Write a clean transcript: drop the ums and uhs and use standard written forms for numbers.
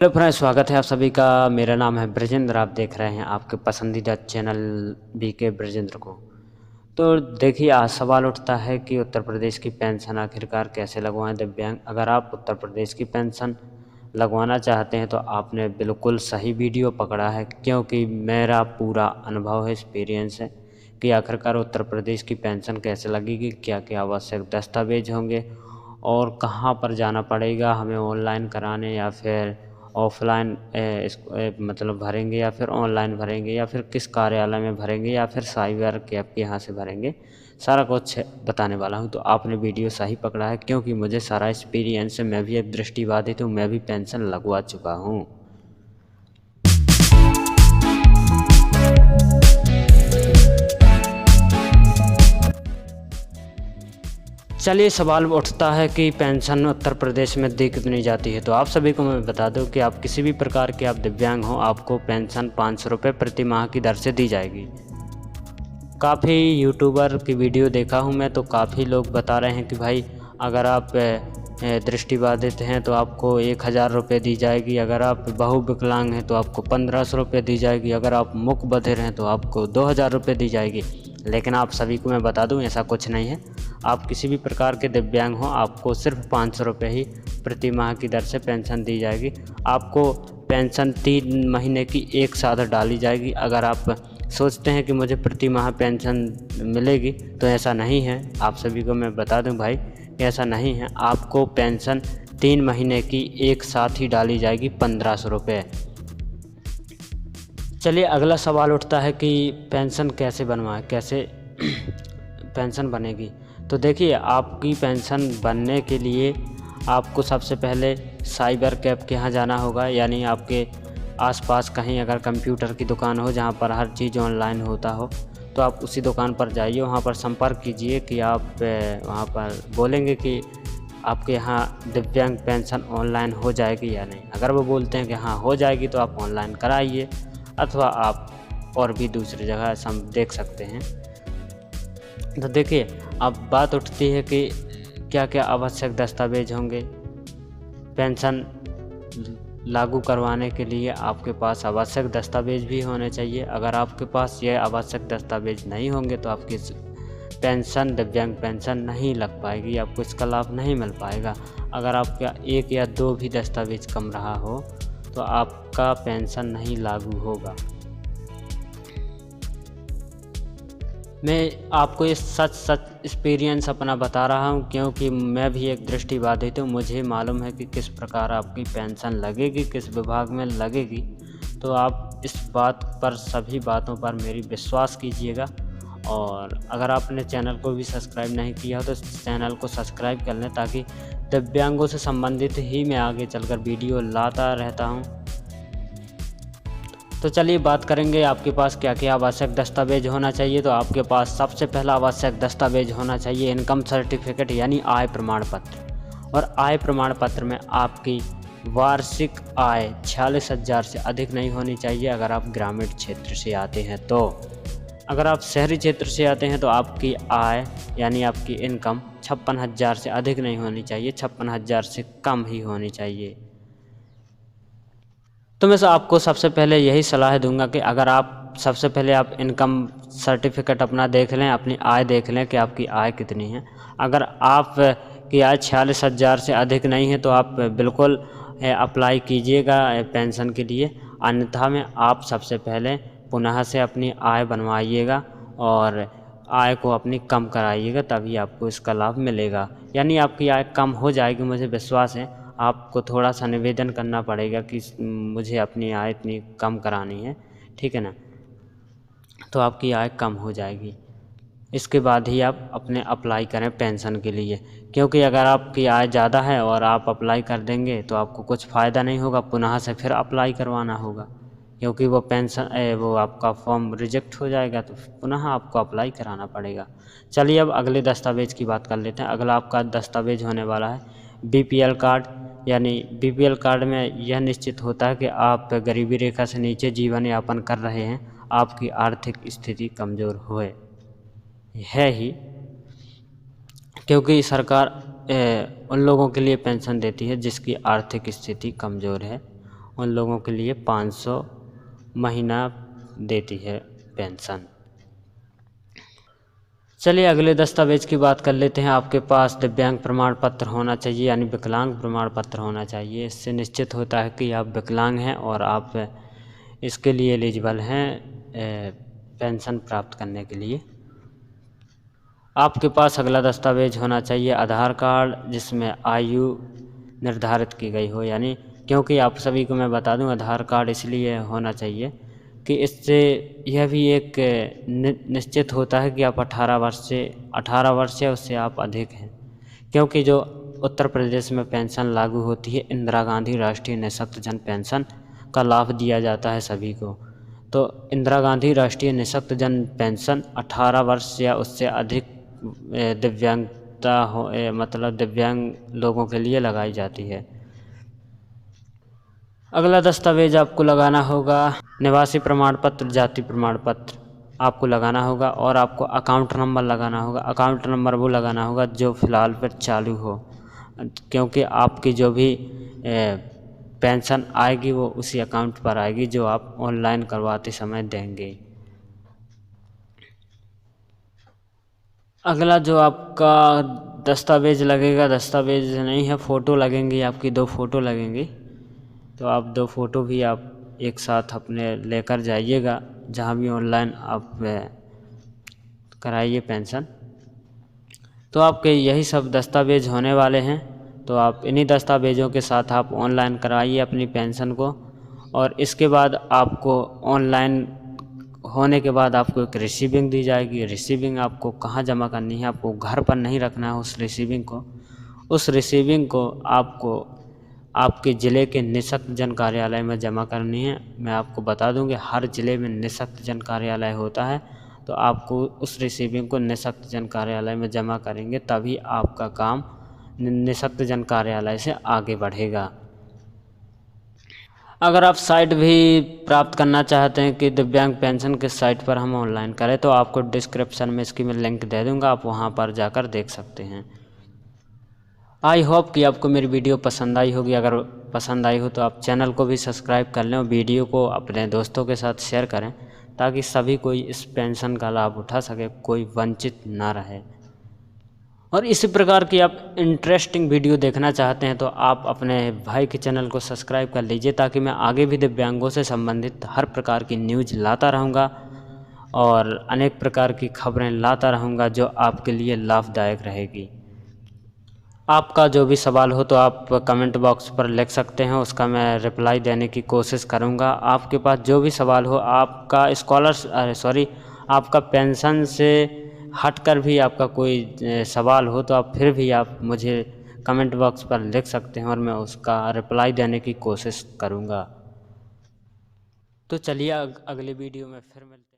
Hello friends, स्वागत है आप सभी का। मेरा नाम है ब्रजेंद्र। आप देख रहे हैं आपके पसंदीदा चैनल बीके ब्रजेंद्र को। तो देखिए, आज सवाल उठता है कि उत्तर प्रदेश की पेंशन आखिरकार कैसे लगवाएं दिव्यांग। अगर आप उत्तर प्रदेश की पेंशन लगवाना चाहते हैं तो आपने बिल्कुल सही वीडियो पकड़ा है, क्योंकि मेरा पूरा अनुभव है, एक्सपीरियंस है कि आखिरकार उत्तर प्रदेश की पेंशन कैसे लगेगी, क्या क्या आवश्यक दस्तावेज होंगे और कहाँ पर जाना पड़ेगा हमें ऑनलाइन कराने, या फिर ऑफलाइन मतलब भरेंगे, या फिर ऑनलाइन भरेंगे, या फिर किस कार्यालय में भरेंगे, या फिर साइबर कैब के यहाँ से भरेंगे। सारा कुछ बताने वाला हूँ। तो आपने वीडियो सही पकड़ा है, क्योंकि मुझे सारा एक्सपीरियंस है। मैं भी एक दृष्टिबाधित हूँ, मैं भी पेंशन लगवा चुका हूँ। चलिए, सवाल उठता है कि पेंशन उत्तर प्रदेश में दी कितनी जाती है। तो आप सभी को मैं बता दूं कि आप किसी भी प्रकार के आप दिव्यांग हो, आपको पेंशन 500 रुपये प्रति माह की दर से दी जाएगी। काफ़ी यूट्यूबर की वीडियो देखा हूं मैं, तो काफ़ी लोग बता रहे हैं कि भाई अगर आप दृष्टिबाधित हैं तो आपको 1000 रुपये दी जाएगी, अगर आप बहुविकलांग हैं तो आपको 1500 रुपये दी जाएगी, अगर आप मूक बधिर हैं तो आपको 2000 रुपये दी जाएगी। लेकिन आप सभी को मैं बता दूं, ऐसा कुछ नहीं है। आप किसी भी प्रकार के दिव्यांग हो, आपको सिर्फ 500 रुपये ही प्रति माह की दर से पेंशन दी जाएगी। आपको पेंशन 3 महीने की एक साथ डाली जाएगी। अगर आप सोचते हैं कि मुझे प्रति माह पेंशन मिलेगी, तो ऐसा नहीं है। आप सभी को मैं बता दूं भाई, ऐसा नहीं है। आपको पेंशन 3 महीने की एक साथ ही डाली जाएगी, 1500 रुपये। चलिए, अगला सवाल उठता है कि पेंशन कैसे बनवाएं, कैसे पेंशन बनेगी। तो देखिए, आपकी पेंशन बनने के लिए आपको सबसे पहले साइबर कैब के यहाँ जाना होगा, यानी आपके आसपास कहीं अगर कंप्यूटर की दुकान हो जहाँ पर हर चीज़ ऑनलाइन होता हो, तो आप उसी दुकान पर जाइए, वहाँ पर संपर्क कीजिए कि आप वहाँ पर बोलेंगे कि आपके यहाँ दिव्यांग पेंशन ऑनलाइन हो जाएगी या नहीं। अगर वो बोलते हैं कि हाँ हो जाएगी, तो आप ऑनलाइन कराइए, अथवा आप और भी दूसरी जगह हम देख सकते हैं। तो देखिए, अब बात उठती है कि क्या क्या आवश्यक दस्तावेज होंगे। पेंशन लागू करवाने के लिए आपके पास आवश्यक दस्तावेज भी होने चाहिए। अगर आपके पास ये आवश्यक दस्तावेज नहीं होंगे तो आपकी पेंशन, दिव्यांग पेंशन नहीं लग पाएगी, आपको इसका लाभ नहीं मिल पाएगा। अगर आपका 1 या 2 भी दस्तावेज कम रहा हो तो आपका पेंशन नहीं लागू होगा। मैं आपको ये सच एक्सपीरियंस अपना बता रहा हूँ, क्योंकि मैं भी एक दृष्टिबाधित हूँ। मुझे मालूम है कि किस प्रकार आपकी पेंशन लगेगी, किस विभाग में लगेगी। तो आप इस बात पर, सभी बातों पर मेरी विश्वास कीजिएगा। और अगर आपने चैनल को भी सब्सक्राइब नहीं किया हो तो चैनल को सब्सक्राइब कर लें, ताकि दिव्यांगों से संबंधित ही मैं आगे चलकर वीडियो लाता रहता हूँ। तो चलिए, बात करेंगे आपके पास क्या क्या आवश्यक दस्तावेज होना चाहिए। तो आपके पास सबसे पहला आवश्यक दस्तावेज होना चाहिए इनकम सर्टिफिकेट, यानी आय प्रमाण पत्र। और आय प्रमाण पत्र में आपकी वार्षिक आय 46,000 से अधिक नहीं होनी चाहिए, अगर आप ग्रामीण क्षेत्र से आते हैं तो। अगर आप शहरी क्षेत्र से आते हैं तो आपकी आय, यानी आपकी इनकम 56,000 से अधिक नहीं होनी चाहिए, 56,000 से कम ही होनी चाहिए। तो मैं आपको सबसे पहले यही सलाह दूंगा कि अगर आप सबसे पहले आप इनकम सर्टिफिकेट अपना देख लें, अपनी आय देख लें कि आपकी आय कितनी है। अगर आप की आय 46,000 से अधिक नहीं है तो आप बिल्कुल अप्लाई कीजिएगा पेंशन के लिए। अन्यथा में आप सबसे पहले पुनः से अपनी आय बनवाइएगा और आय को अपनी कम कराइएगा, तभी आपको इसका लाभ मिलेगा। यानी आपकी आय कम हो जाएगी, मुझे विश्वास है। आपको थोड़ा सा निवेदन करना पड़ेगा कि मुझे अपनी आय इतनी कम करानी है, ठीक है ना। तो आपकी आय कम हो जाएगी, इसके बाद ही आप अपने अप्लाई करें पेंशन के लिए। क्योंकि अगर आपकी आय ज़्यादा है और आप अप्लाई कर देंगे तो आपको कुछ फ़ायदा नहीं होगा, पुनः से फिर अप्लाई करवाना होगा, क्योंकि वो पेंशन वो आपका फॉर्म रिजेक्ट हो जाएगा, तो पुनः आपको अप्लाई कराना पड़ेगा। चलिए, अब अगले दस्तावेज की बात कर लेते हैं। अगला आपका दस्तावेज होने वाला है बीपीएल कार्ड। यानी बीपीएल कार्ड में यह निश्चित होता है कि आप गरीबी रेखा से नीचे जीवन यापन कर रहे हैं, आपकी आर्थिक स्थिति कमज़ोर है ही, क्योंकि सरकार उन लोगों के लिए पेंशन देती है जिसकी आर्थिक स्थिति कमज़ोर है। उन लोगों के लिए 500 महीना देती है पेंशन। चलिए अगले दस्तावेज़ की बात कर लेते हैं। आपके पास दिव्यांग प्रमाण पत्र होना चाहिए, यानी विकलांग प्रमाण पत्र होना चाहिए। इससे निश्चित होता है कि आप विकलांग हैं और आप इसके लिए एलिजिबल हैं पेंशन प्राप्त करने के लिए। आपके पास अगला दस्तावेज होना चाहिए आधार कार्ड, जिसमें आयु निर्धारित की गई हो, यानी क्योंकि आप सभी को मैं बता दूं आधार कार्ड इसलिए होना चाहिए कि इससे यह भी एक निश्चित होता है कि आप 18 वर्ष या उससे आप अधिक हैं। क्योंकि जो उत्तर प्रदेश में पेंशन लागू होती है, इंदिरा गांधी राष्ट्रीय निःशक्तजन पेंशन का लाभ दिया जाता है सभी को। तो इंदिरा गांधी राष्ट्रीय निःशक्तजन पेंशन 18 वर्ष या उससे अधिक दिव्यांगता हो मतलब दिव्यांग लोगों के लिए लगाई जाती है। अगला दस्तावेज आपको लगाना होगा निवासी प्रमाण पत्र, जाति प्रमाण पत्र आपको लगाना होगा और आपको अकाउंट नंबर लगाना होगा। अकाउंट नंबर वो लगाना होगा जो फ़िलहाल पर चालू हो, क्योंकि आपकी जो भी पेंशन आएगी वो उसी अकाउंट पर आएगी जो आप ऑनलाइन करवाते समय देंगे। अगला जो आपका दस्तावेज लगेगा, दस्तावेज नहीं है, फ़ोटो लगेंगी, आपकी 2 फ़ोटो लगेंगी। तो आप 2 फ़ोटो भी आप एक साथ अपने लेकर जाइएगा जहाँ भी ऑनलाइन आप कराइए पेंशन। तो आपके यही सब दस्तावेज होने वाले हैं। तो आप इन्हीं दस्तावेज़ों के साथ आप ऑनलाइन कराइए अपनी पेंशन को। और इसके बाद आपको ऑनलाइन होने के बाद आपको एक रिसीविंग दी जाएगी। रिसीविंग आपको कहाँ जमा करनी है, आपको घर पर नहीं रखना है उस रिसीविंग को। उस रिसीविंग को आपको आपके ज़िले के निःशक्तजन कार्यालय में जमा करनी है। मैं आपको बता दूं कि हर ज़िले में निःशक्तजन कार्यालय होता है। तो आपको उस रिसीविंग को निःशक्तजन कार्यालय में जमा करेंगे, तभी आपका काम निःशक्तजन कार्यालय से आगे बढ़ेगा। अगर आप साइट भी प्राप्त करना चाहते हैं कि दिव्यांग पेंशन किस साइट पर हम ऑनलाइन करें, तो आपको डिस्क्रिप्शन में इसकी मैं लिंक दे दूंगा, आप वहां पर जाकर देख सकते हैं। आई होप कि आपको मेरी वीडियो पसंद आई होगी। अगर पसंद आई हो तो आप चैनल को भी सब्सक्राइब कर लें और वीडियो को अपने दोस्तों के साथ शेयर करें, ताकि सभी कोई इस पेंशन का लाभ उठा सके, कोई वंचित ना रहे। और इसी प्रकार की आप इंटरेस्टिंग वीडियो देखना चाहते हैं तो आप अपने भाई के चैनल को सब्सक्राइब कर लीजिए, ताकि मैं आगे भी दिव्यांगों से संबंधित हर प्रकार की न्यूज़ लाता रहूँगा और अनेक प्रकार की खबरें लाता रहूँगा जो आपके लिए लाभदायक रहेगी। आपका जो भी सवाल हो तो आप कमेंट बॉक्स पर लिख सकते हैं, उसका मैं रिप्लाई देने की कोशिश करूँगा। आपके पास जो भी सवाल हो, आपका आपका पेंशन से हटकर भी आपका कोई सवाल हो, तो आप फिर भी आप मुझे कमेंट बॉक्स पर लिख सकते हैं और मैं उसका रिप्लाई देने की कोशिश करूँगा। तो चलिए अगले वीडियो में फिर मिलते हैं।